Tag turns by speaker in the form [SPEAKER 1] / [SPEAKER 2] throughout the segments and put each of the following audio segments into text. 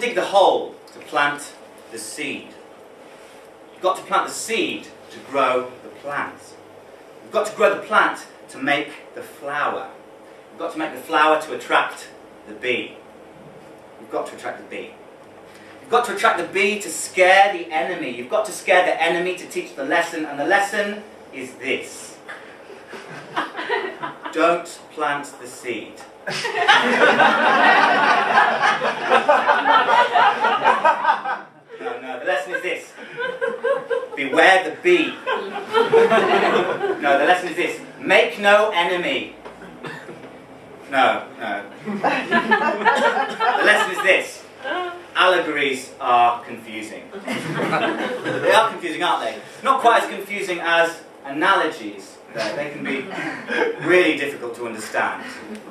[SPEAKER 1] to dig the hole to plant the seed. You've got to plant the seed to grow the plant. You've got to grow the plant to make the flower. You've got to make the flower to attract the bee. You've got to attract the bee. You've got to attract the bee to scare the enemy. You've got to scare the enemy to teach the lesson, and the lesson is this. Don't plant the seed. No, the lesson is this. Beware the bee. No, the lesson is this. Make no enemy. No. The lesson is this. Allegories are confusing. They are confusing, aren't they? Not quite as confusing as analogies. They can be really difficult to understand.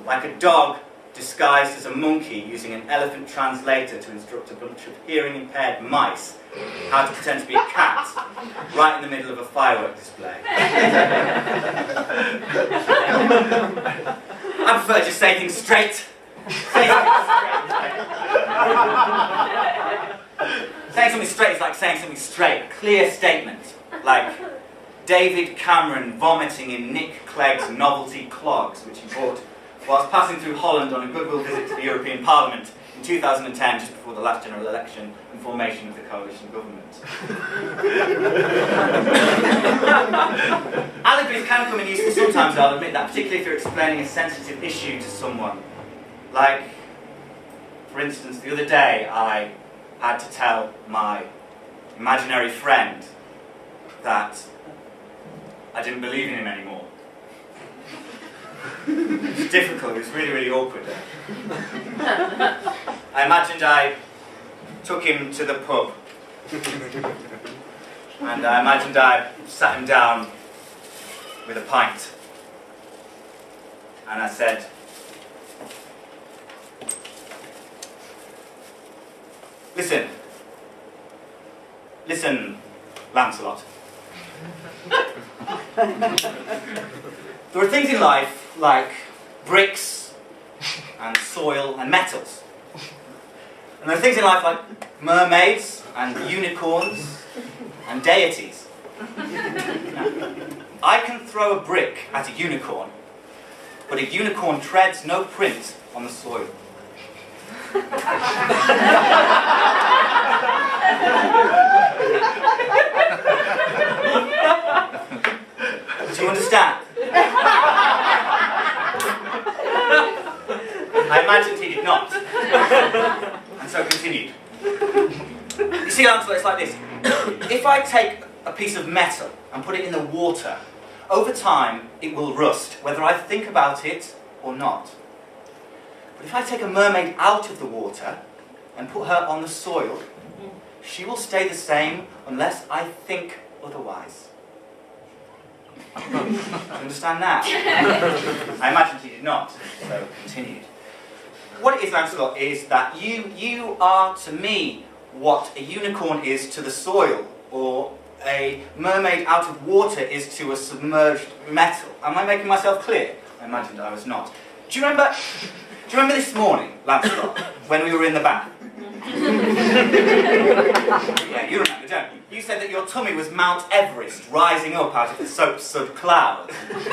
[SPEAKER 1] Like a dog disguised as a monkey using an elephant translator to instruct a bunch of hearing-impaired mice how to pretend to be a cat right in the middle of a firework display. I prefer to just say things straight. Saying something straight is like saying something straight. A clear statement. Like David Cameron vomiting in Nick Clegg's novelty clogs, which he bought whilst passing through Holland on a goodwill visit to the European Parliament in 2010, just before the last general election and formation of the coalition government. Allegories can come in useful sometimes, I'll admit that, particularly if you're explaining a sensitive issue to someone. Like, for instance, the other day I had to tell my imaginary friend that I didn't believe in him anymore. It was difficult, it was really, really awkward. I imagined I took him to the pub. And I imagined I sat him down with a pint. And I said, Listen, Lancelot. There are things in life like bricks and soil and metals. And there are things in life like mermaids and unicorns and deities. I can throw a brick at a unicorn, but a unicorn treads no print on the soil. Do you understand? I imagined he did not. And so continued. You see, Lancelot, it's like this. If I take a piece of metal and put it in the water, over time it will rust, whether I think about it or not. But if I take a mermaid out of the water and put her on the soil, she will stay the same unless I think otherwise. Do you understand that? I imagined he did not, so continued. What it is, Lancelot, is that you are to me what a unicorn is to the soil, or a mermaid out of water is to a submerged metal. Am I making myself clear? I imagined I was not. Do you remember this morning, Lancelot, when we were in the bath? Yeah, you remember, don't you? You said that your tummy was Mount Everest rising up out of the soap-sud clouds. And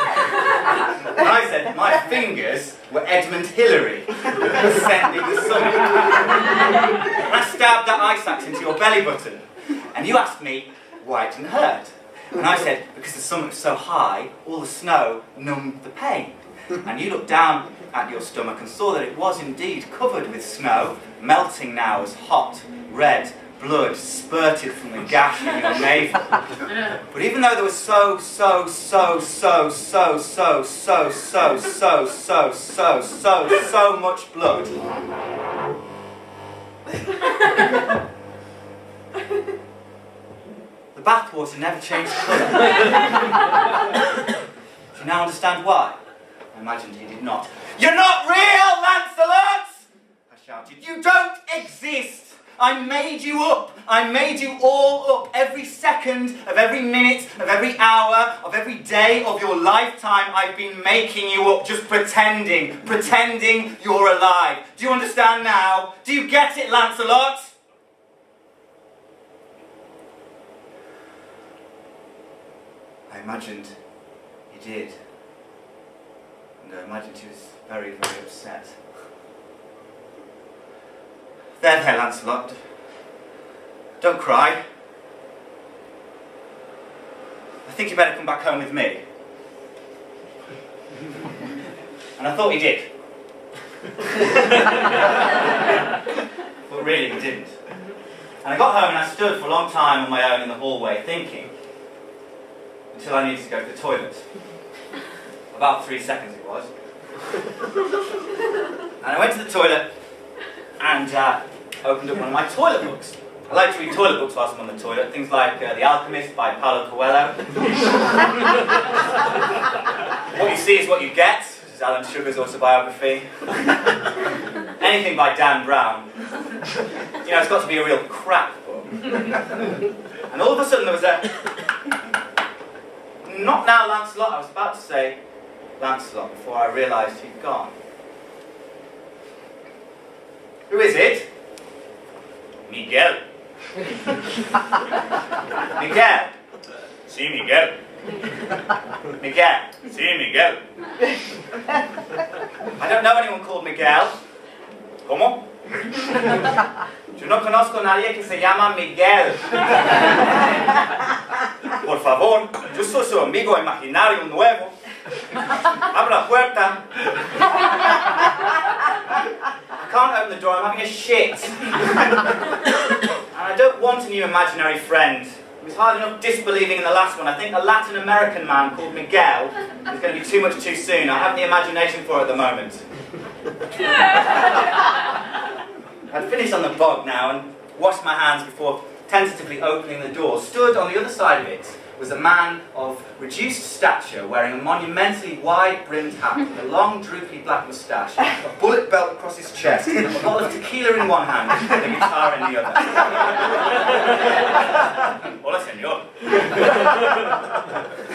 [SPEAKER 1] I said my fingers were Edmund Hillary ascending the summit. And I stabbed that ice axe into your belly button. And you asked me why it didn't hurt. And I said, because the summit was so high, all the snow numbed the pain. And you looked down at your stomach and saw that it was indeed covered with snow, melting now as hot, red blood spurted from the gash in your navel. But even though there was so much blood, the bathwater never changed colour. Do you now understand why? I imagined he did not. You're not real, Lancelot! I shouted. You don't exist! I made you up. I made you all up. Every second of every minute of every hour of every day of your lifetime, I've been making you up, just pretending you're alive. Do you understand now? Do you get it, Lancelot? I imagined he did. And I imagined he was very, very upset. There, Lancelot. Don't cry. I think you better come back home with me. And I thought he did. But really he didn't. And I got home and I stood for a long time on my own in the hallway thinking, until I needed to go to the toilet. About 3 seconds it was. And I went to the toilet and opened up one of my toilet books. I like to read toilet books whilst I'm on the toilet, things like The Alchemist by Paulo Coelho. What you see is what you get, which is Alan Sugar's autobiography. Anything by Dan Brown. You know, it's got to be a real crap book. And all of a sudden there was a... Not now, Lancelot. I was about to say Lancelot before I realised he'd gone. Who is it? Miguel. Miguel. Sí, Miguel. Miguel. Sí, Miguel. I don't know anyone called Miguel. ¿Cómo? Yo no conozco a nadie que se llama Miguel. Por favor, yo soy su amigo imaginario nuevo. Abra la puerta. I can't open the door, I'm having a shit. And I don't want a new imaginary friend. It was hard enough disbelieving in the last one. I think a Latin American man called Miguel is going to be too much too soon. I haven't the imagination for it at the moment. I'd finished on the bog now and washed my hands before tentatively opening the door. Stood on the other side of it was a man of reduced stature wearing a monumentally wide-brimmed hat with a long, droopy black moustache, a bullet belt across his chest, a bottle of tequila in one hand and a guitar in the other. Hola, señor.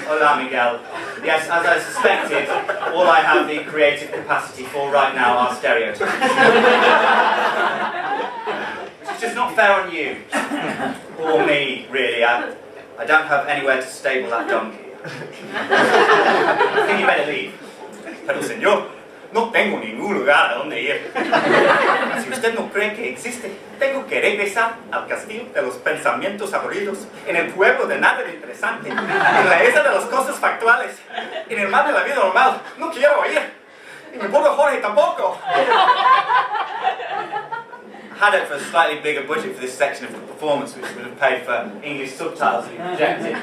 [SPEAKER 1] Hola, Miguel. Yes, as I suspected, all I have the creative capacity for right now are stereotypes. Which is just not fair on you. Or me, really. I don't have anywhere to stable that donkey. I think you better leave. Pero señor, no tengo ningún lugar a donde ir. Si usted no cree que existe, tengo que regresar al castillo de los pensamientos aburridos, en el pueblo de nada de interesante, en la isla de las cosas factuales, en el mar de la vida normal. No quiero ir. Y mi pobre Jorge tampoco. Had it for a slightly bigger budget for this section of the performance, which would have paid for English subtitles to be projected.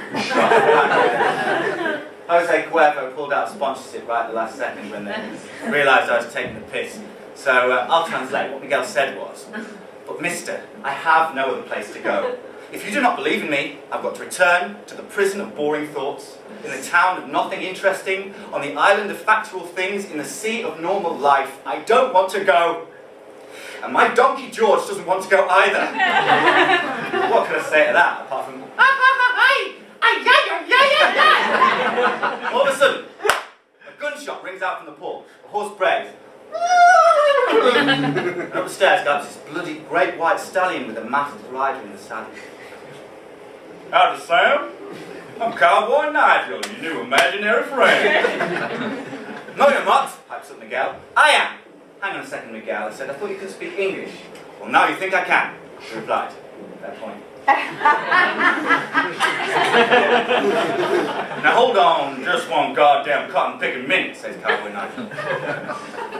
[SPEAKER 1] Jose Cuervo pulled out a sponsorship right at the last second when they realised I was taking the piss. So I'll translate. What Miguel said was, "But mister, I have no other place to go. If you do not believe in me, I've got to return to the prison of boring thoughts, in the town of nothing interesting, on the island of factual things, in the sea of normal life. I don't want to go. And my donkey George doesn't want to go either." What can I say to that, apart from... All of a sudden, a gunshot rings out from the porch. A horse brays. And up the stairs goes this bloody great white stallion with a masked rider in the saddle. "Howdy, Sam. I'm Cowboy Nigel, your new imaginary friend." "No, you're not," pipes up Miguel. "I am." "Hang on a second, Miguel," I said. "I thought you could speak English." "Well, now you think I can," he replied. Fair point. "Now hold on just one goddamn cotton-picking minute," says Cowboy Nigel.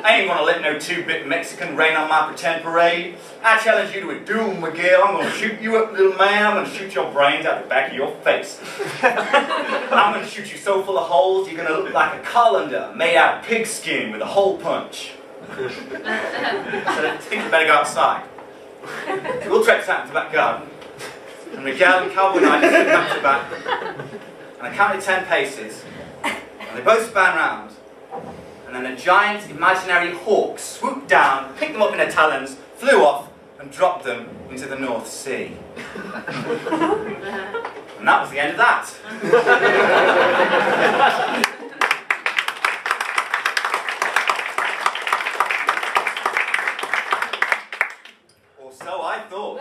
[SPEAKER 1] "I ain't gonna let no two-bit Mexican rain on my pretend parade. I challenge you to a duel, Miguel. I'm gonna shoot you up, little man. I'm gonna shoot your brains out the back of your face. I'm gonna shoot you so full of holes you're gonna look like a colander made out of pigskin with a hole punch." So I think we better go outside. So we'll trek out into the back garden. And Miguel and Cowboy Nigel stood back to back. And I counted 10 paces. And they both span round. And then a giant imaginary hawk swooped down, picked them up in her talons, flew off, and dropped them into the North Sea. And that was the end of that. Or so I thought.